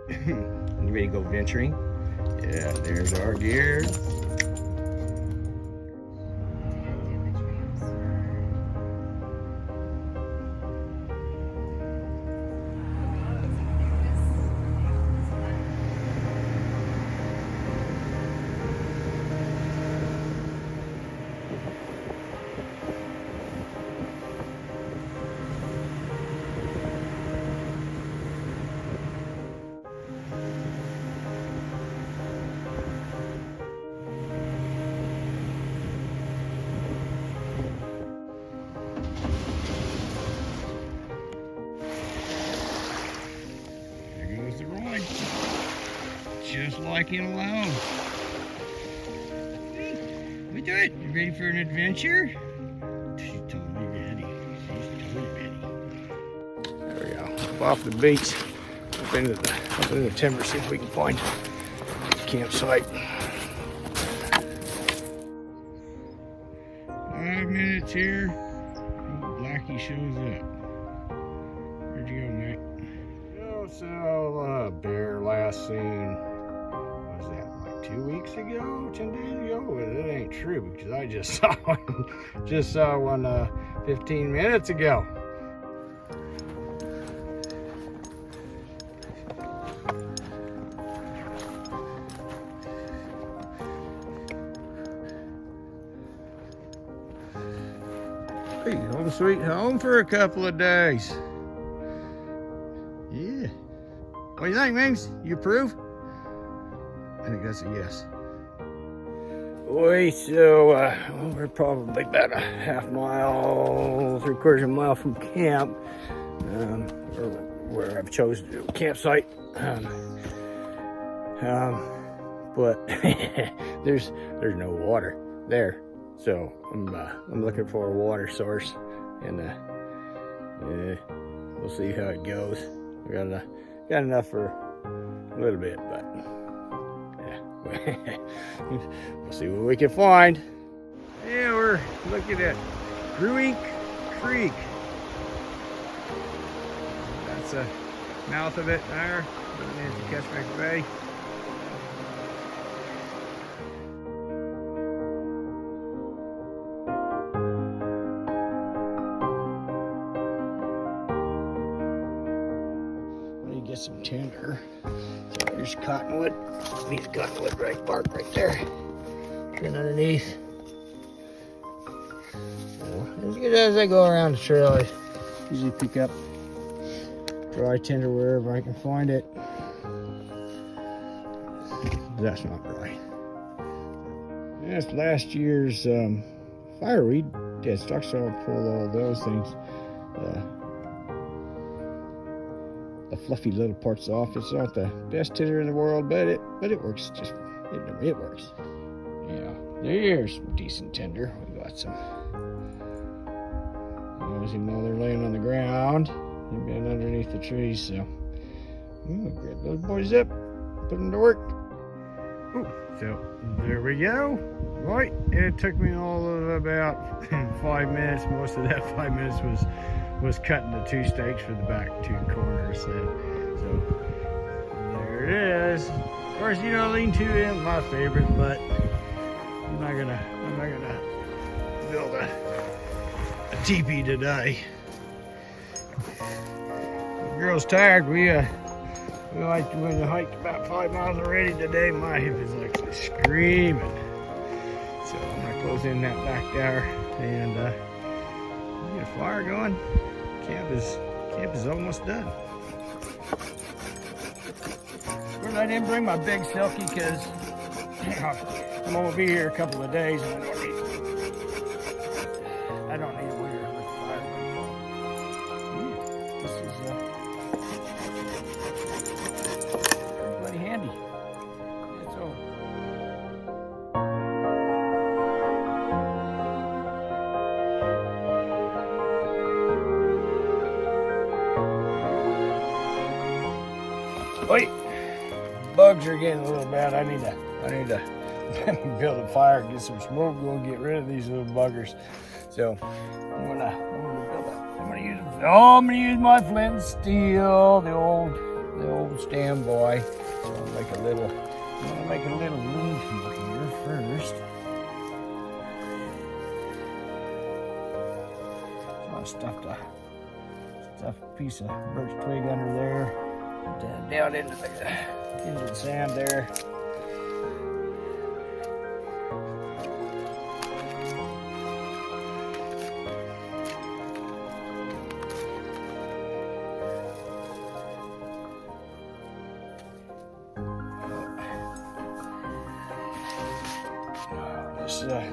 You ready to go venturing? Yeah, there's our gear. Just like him alone. We do it. You ready for an adventure? She's totally ready. She's totally ready. There we go. Up off the beach. Up into the timber, see if we can find a campsite. 5 minutes here. Blackie shows up. Where'd you go, Mac? So, bear last seen. Was that like 2 weeks ago, 10 days ago? Well, it ain't true because I just saw one 15 minutes ago. Hey, home sweet home for a couple of days. Yeah. What do you think, Mings? You approve? I think that's a yes. Boy, so we're probably about a half mile, 3/4 of a mile from camp, where I've chosen to do a campsite. But there's no water there, so I'm looking for a water source, and we'll see how it goes. I got enough for a little bit, but yeah, we'll see what we can find. Yeah, we're looking at Brewing Creek. That's the mouth of it there. There's the Kachemak Bay. Get some tinder. So there's cottonwood. These cottonwood bark right there. And underneath. So, as I go around the trail, I usually pick up dry tinder wherever I can find it. That's not dry. That's last year's fireweed. Dead stock, so I'll pull all those things. The fluffy little parts off. It's not the best tinder in the world, but it works. It works. Yeah, there's some decent tinder. We got some. As you know, they're laying on the ground. They've been underneath the trees, so I'm gonna grab those boys up, put them to work. Ooh, so there we go. Right, it took me all of about 5 minutes. Most of that 5 minutes was cutting the 2 stakes for the back 2 corners. So there it is. Of course, you know, lean-to isn't my favorite, but I'm not gonna build a teepee today. The girl's tired. We like to win the hike about 5 miles already today. My hip is actually screaming. So I'm gonna close in that back there and get a fire going. Camp is almost done. Of course, I didn't bring my big Silky because I'm gonna be here a couple of days and I don't need a weir with fire. This is pretty bloody handy. That's all. Wait, bugs are getting a little bad. I need to build a fire, get some smoke going, get rid of these little buggers. So I'm gonna use my flint and steel, the old on standby. So I'm gonna make a little lean here first. So I stuffed a piece of birch twig under there, down into the sand there.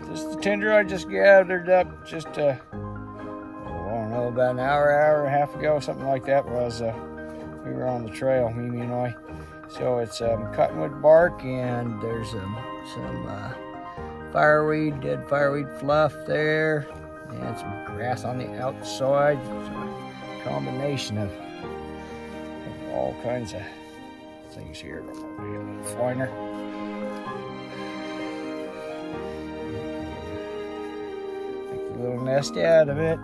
This is the tinder I just gathered up just I don't know, about an hour and a half ago, something like that. Was we were on the trail, Mimi and I. So it's cottonwood bark, and there's some fireweed, dead fireweed fluff there, and some grass on the outside. It's a combination of all kinds of things here. A little finer. Little nest out of it.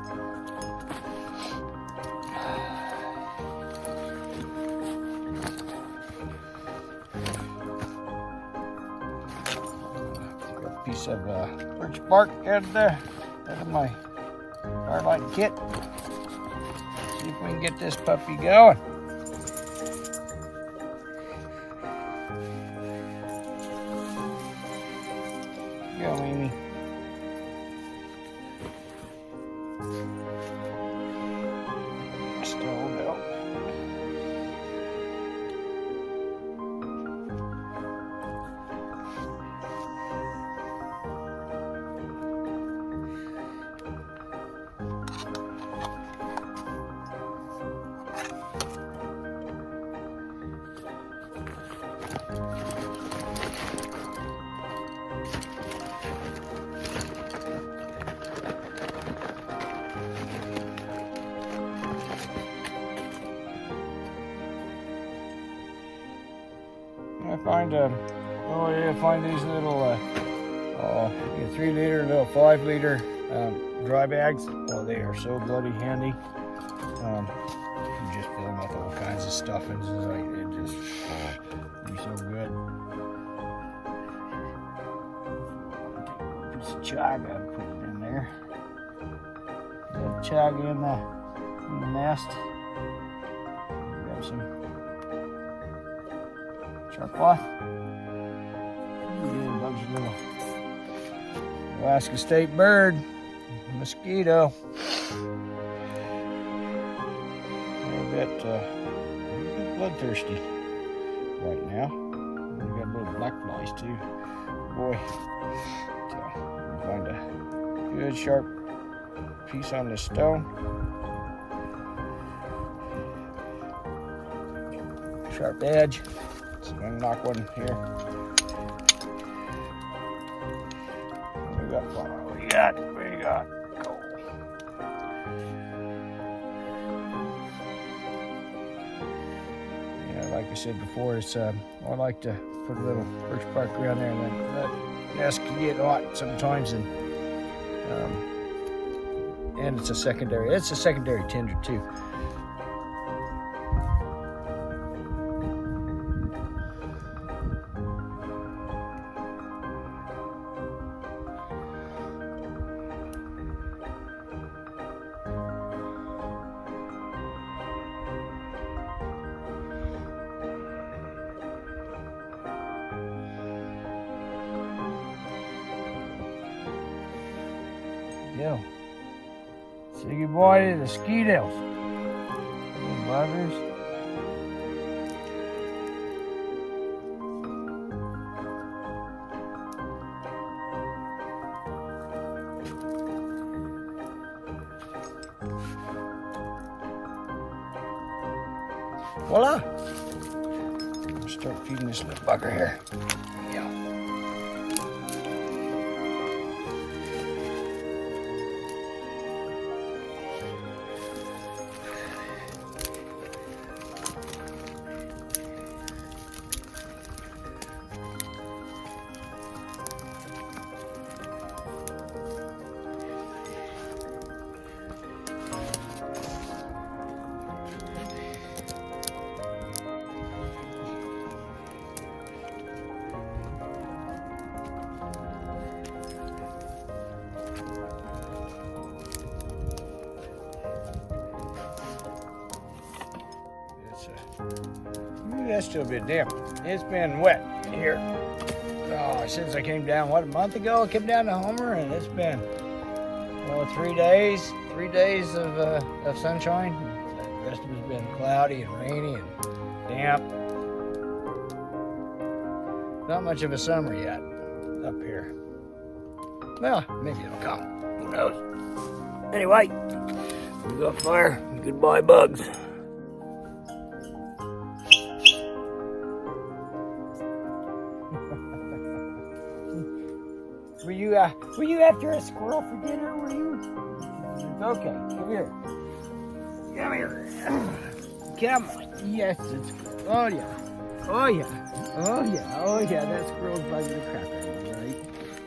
Got a piece of birch bark out of my firelight kit. See if we can get this puppy going. Go, Mimi. Still no. Find these little 3-liter, little 5-liter dry bags. Oh, they are so bloody handy. You just fill them with all kinds of stuffings. It just be so good. Piece of chaga, put it in there. Got chaga in the nest. Grab some sharp cloth. Little Alaska state bird, mosquito. A bit bloodthirsty right now. We got little black flies too. Boy, so we'll find a good sharp piece on the stone. Sharp edge. So I'm gonna knock one here. What we got coal. Yeah, like I said before, it's I like to put a little birch bark around there, and then that nest can get hot sometimes, and it's a secondary tinder too. Go. Say goodbye to the skeetles. Little buggers. Voila! I'll start feeding this little bugger here. Yeah. Maybe that's still a bit damp. It's been wet here. Oh, since I came down, what, a month ago? I came down to Homer, and it's been, well, 3 days. 3 days of sunshine. The rest of it's been cloudy and rainy and damp. Not much of a summer yet up here. Well, maybe it'll come. Who knows? Anyway, we got fire. Goodbye, bugs. Were you after a squirrel for dinner? Were you? Okay, come here. Come here. Come on. Yes, it's. Oh yeah. Oh yeah. Oh yeah. Oh yeah. That squirrel's bugging the crap out of you, right?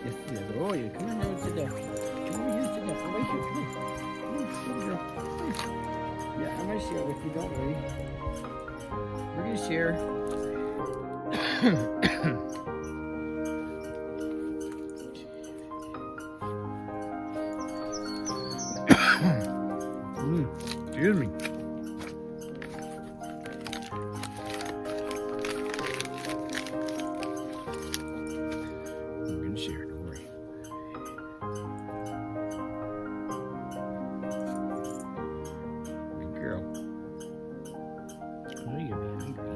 Yes, yes. Oh yeah. Come on down, sit down. Come over here, sit down. Come right here. Come here. Come here. Come here. Yeah, I'm gonna share with you. Don't worry. We're gonna share. Excuse me. I'm gonna share, don't worry. Good girl. I know you'll be hungry.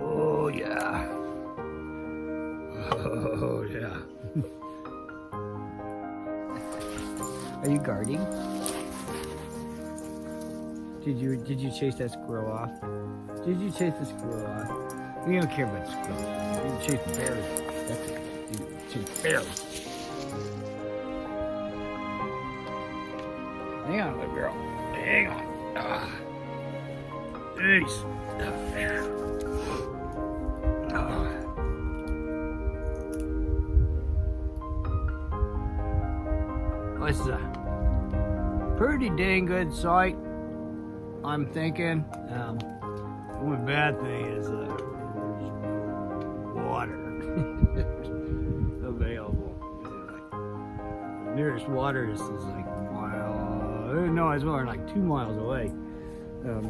Oh yeah. Oh yeah. Are you guarding? Did you chase that squirrel off? Did you chase the squirrel off? We don't care about squirrels. You chase the bears. That's it. You chase bears. Hang on, little girl. Hang on. Jeez. It's a pretty dang good sight, I'm thinking. The only bad thing is there's no water available. The nearest water is like a mile. No, it's more like 2 miles away. But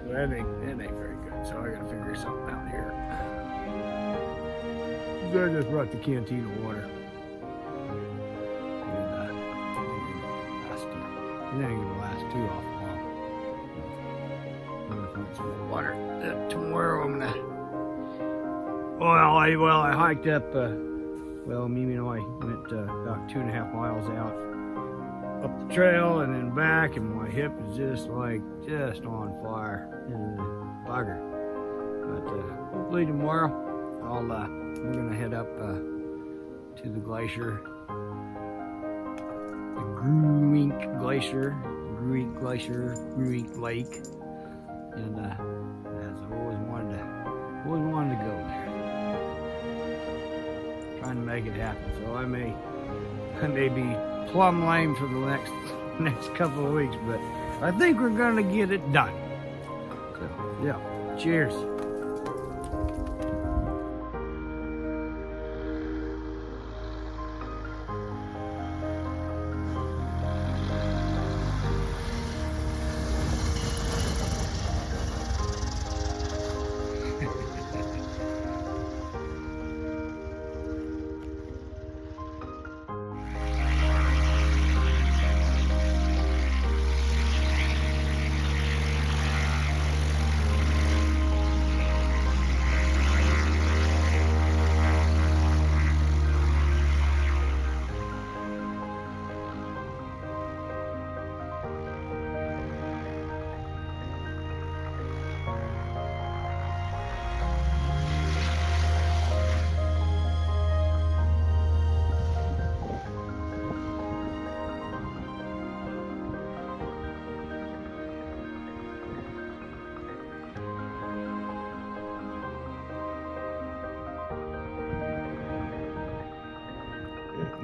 that ain't very good, so I gotta figure something out here. So I just brought the canteen of water. And it ain't gonna last too awful long. I'm gonna find some more water. Tomorrow I'm gonna. Well, I hiked up. Mimi and I went about 2.5 miles out up the trail and then back, and my hip is just on fire. Bugger. But hopefully tomorrow we're gonna head up to the glacier. Gruink Lake, and as I've always wanted to go there. Trying to make it happen. So I may be plumb lame for the next couple of weeks, but I think we're gonna get it done. So yeah, cheers.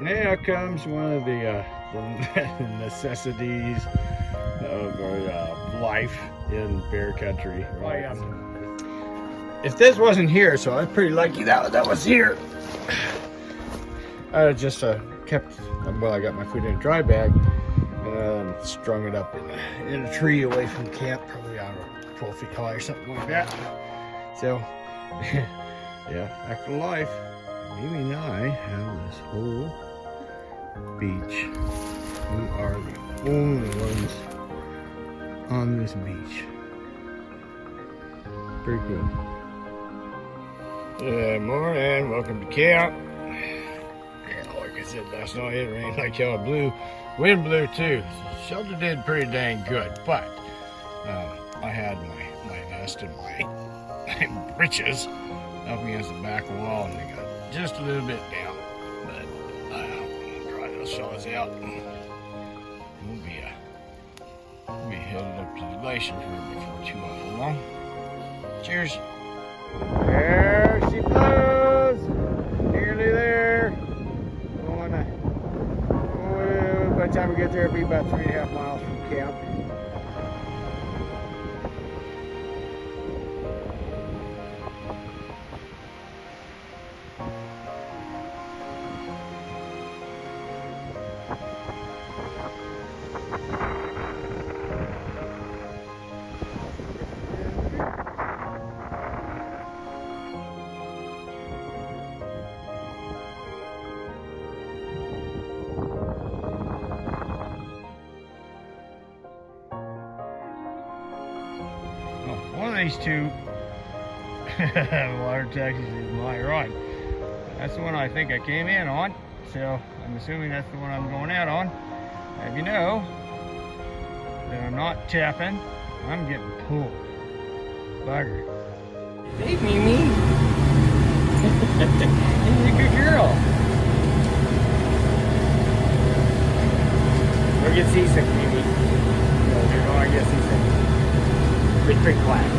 Now comes one of the necessities of life in bear country. Right? If this wasn't here, so I was pretty lucky that was here. I just kept, well, I got my food in a dry bag and strung it up in a tree away from camp, probably, I don't know, 12 feet high or something like that. So, yeah, back to life. Mimi and I have this whole beach. We are the only ones on this beach. Pretty cool. Good morning, welcome to camp. Yeah, like I said last night, it rained like hell. Wind blew too. Shelter did pretty dang good, but I had my vest and my breeches up against the back wall, and they got just a little bit down. But I'll dry those fellas out. We'll be headed up to the glacier here before too long. Cheers. There she blows. Nearly there. By the time we get there, it'll be about 3.5 miles from camp. One of these two water taxis is my ride. That's the one I think I came in on, so I'm assuming that's the one I'm going out on. Have you know that I'm not tapping, I'm getting pulled. Bugger. Hey, Mimi. You're a good girl. Don't get seasick, Mimi. You're going to get seasick. Pretty quiet.